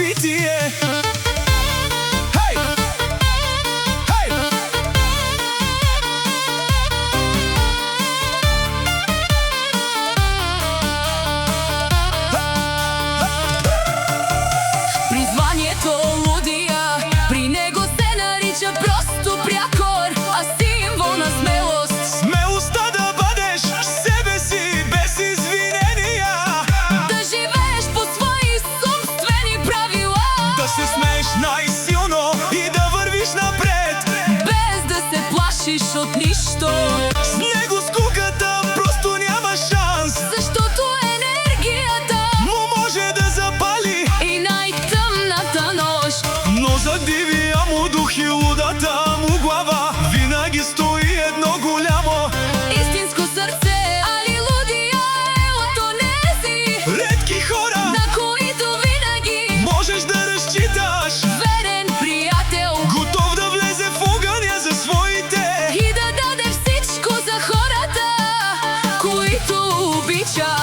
битие. Призванието лудија, при него се нарича просто прякор, а символ на смелост. Смелостта да бъдеш себе си без извинения, да живееш по свои собствени правила, да се смееш най-силно и да вървиш напред, без да се плашиш от нищо. С него скуката просто няма шанс, защото енергията му може да запали и най-тъмната нощ. но за дивия му дух и лудата му глава винаги стои едно голямо истинско сърце. Али Лудија е от онези редки хора, на които винаги можеш да разчиташ, верен приятел, готов да влезе в огъня за своите и да даде всичко за хората, които обича.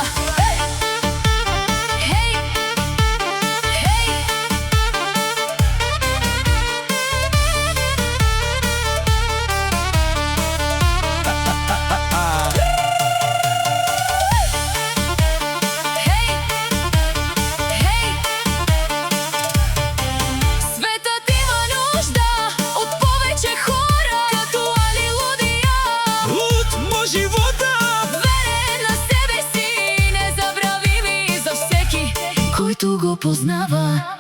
Светът има нужда от повече хора като Али Лудија. Луд по живота, Верен на себе си, незабравими за всеки, който го познава.